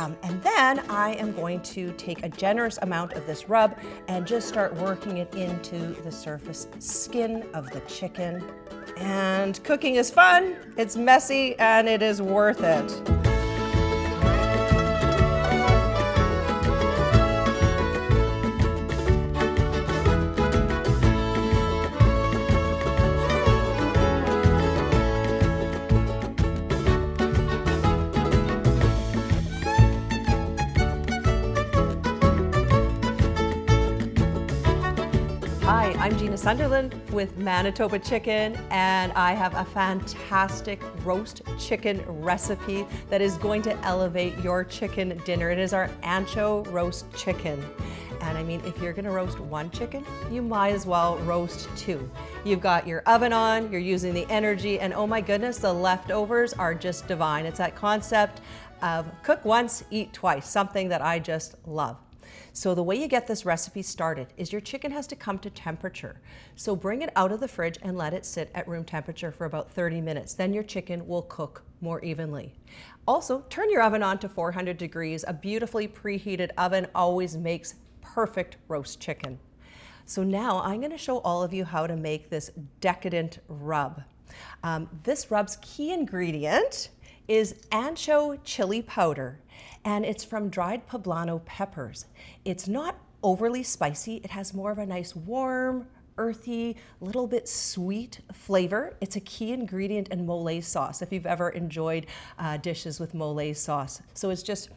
And then I am going to take a generous amount of this rub and just start working it into the surface skin of the chicken. And cooking is fun, it's messy, and it is worth it. Hi, I'm Gina Sunderland with Manitoba Chicken, and I have a fantastic roast chicken recipe that is going to elevate your chicken dinner. It is our ancho roast chicken. And I mean, if you're gonna roast one chicken, you might as well roast two. You've got your oven on, you're using the energy, and oh my goodness, the leftovers are just divine. It's that concept of cook once, eat twice, something that I just love. So the way you get this recipe started is your chicken has to come to temperature. So bring it out of the fridge and let it sit at room temperature for about 30 minutes. Then your chicken will cook more evenly. Also, turn your oven on to 400 degrees. A beautifully preheated oven always makes perfect roast chicken. So now I'm going to show all of you how to make this decadent rub. This rub's key ingredient is ancho chili powder, and it's from dried poblano peppers. It's not overly spicy. It has more of a nice warm, earthy, little bit sweet flavor. It's a key ingredient in mole sauce, if you've ever enjoyed dishes with mole sauce. So it's just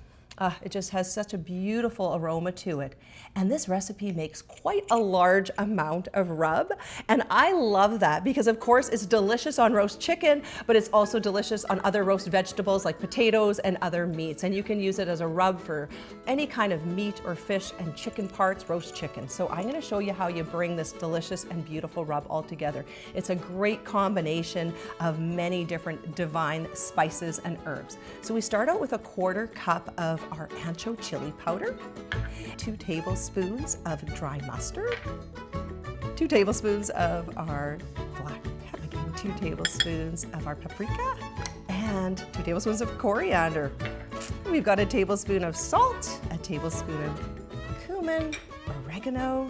it just has such a beautiful aroma to it. And this recipe makes quite a large amount of rub. And I love that because of course it's delicious on roast chicken, but it's also delicious on other roast vegetables like potatoes and other meats. And you can use it as a rub for any kind of meat or fish and chicken parts, roast chicken. So I'm gonna show you how you bring this delicious and beautiful rub all together. It's a great combination of many different divine spices and herbs. So we start out with a 1/4 cup of our ancho chili powder, 2 tablespoons of dry mustard, 2 tablespoons of our black pepper, 2 tablespoons of our paprika, and 2 tablespoons of coriander. We've got a tablespoon of salt, a tablespoon of cumin, oregano,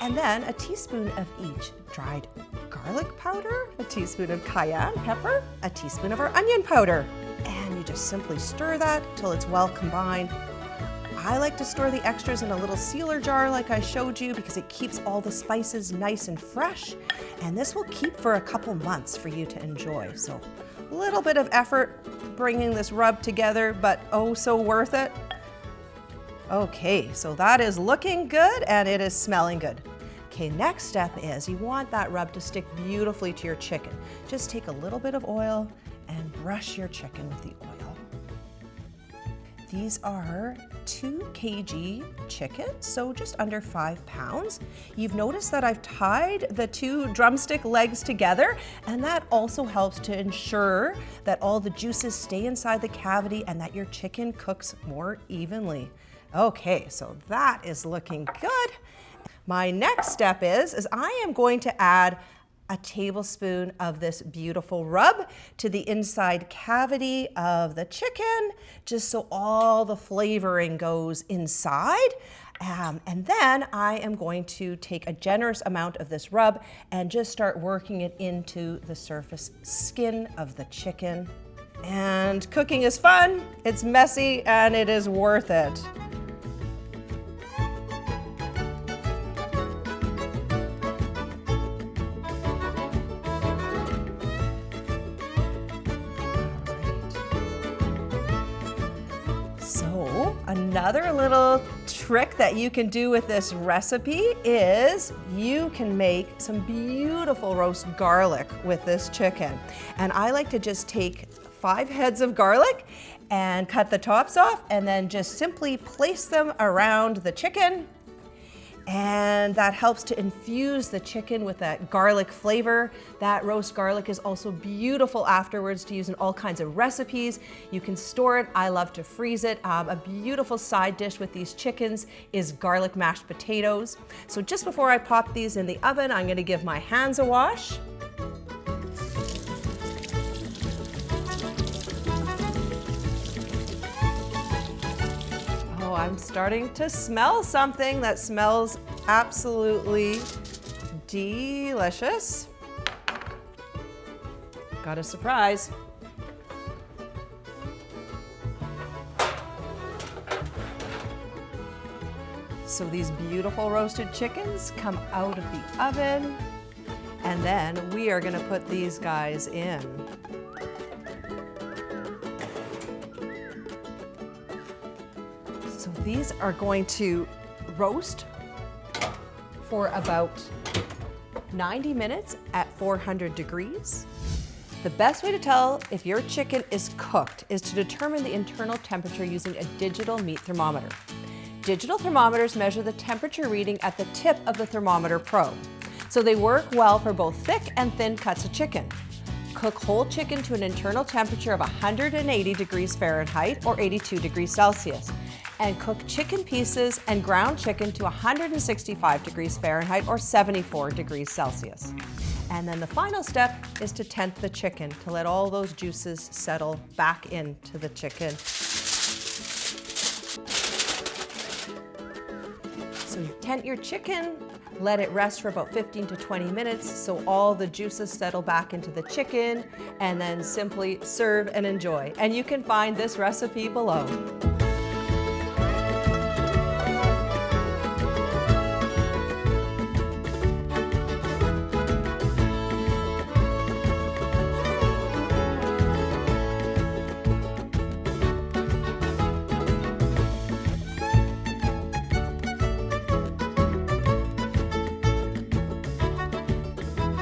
and then a teaspoon of each dried garlic powder, a teaspoon of cayenne pepper, a teaspoon of our onion powder. And you just simply stir that till it's well combined. I like to store the extras in a little sealer jar like I showed you because it keeps all the spices nice and fresh. And this will keep for a couple months for you to enjoy. So a little bit of effort bringing this rub together, but oh so worth it. Okay, so that is looking good and it is smelling good. Okay, next step is you want that rub to stick beautifully to your chicken. Just take a little bit of oil and brush your chicken with the oil. These are 2 kg chicken, so just under 5 pounds. You've noticed that I've tied the 2 drumstick legs together, and that also helps to ensure that all the juices stay inside the cavity and that your chicken cooks more evenly. Okay, so that is looking good. My next step is I am going to add a tablespoon of this beautiful rub to the inside cavity of the chicken, just so all the flavoring goes inside. And then I am going to take a generous amount of this rub and just start working it into the surface skin of the chicken. And cooking is fun, it's messy, and it is worth it. So another little trick that you can do with this recipe is you can make some beautiful roast garlic with this chicken. And I like to just take 5 heads of garlic and cut the tops off and then just simply place them around the chicken. And that helps to infuse the chicken with that garlic flavor. That roast garlic is also beautiful afterwards to use in all kinds of recipes. You can store it. I love to freeze it. A beautiful side dish with these chickens is garlic mashed potatoes. So just before I pop these in the oven, I'm going to give my hands a wash. Oh, I'm starting to smell something that smells absolutely delicious. Got a surprise. So these beautiful roasted chickens come out of the oven, and then we are gonna put these guys in. So these are going to roast for about 90 minutes at 400 degrees. The best way to tell if your chicken is cooked is to determine the internal temperature using a digital meat thermometer. Digital thermometers measure the temperature reading at the tip of the thermometer probe, so they work well for both thick and thin cuts of chicken. Cook whole chicken to an internal temperature of 180 degrees Fahrenheit or 82 degrees Celsius, and cook chicken pieces and ground chicken to 165 degrees Fahrenheit or 74 degrees Celsius. And then the final step is to tent the chicken to let all those juices settle back into the chicken. So you tent your chicken, let it rest for about 15 to 20 minutes so all the juices settle back into the chicken, and then simply serve and enjoy. And you can find this recipe below.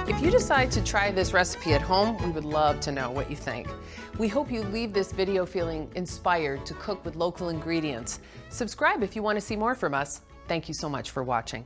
If you decide to try this recipe at home, we would love to know what you think. We hope you leave this video feeling inspired to cook with local ingredients. Subscribe if you want to see more from us. Thank you so much for watching.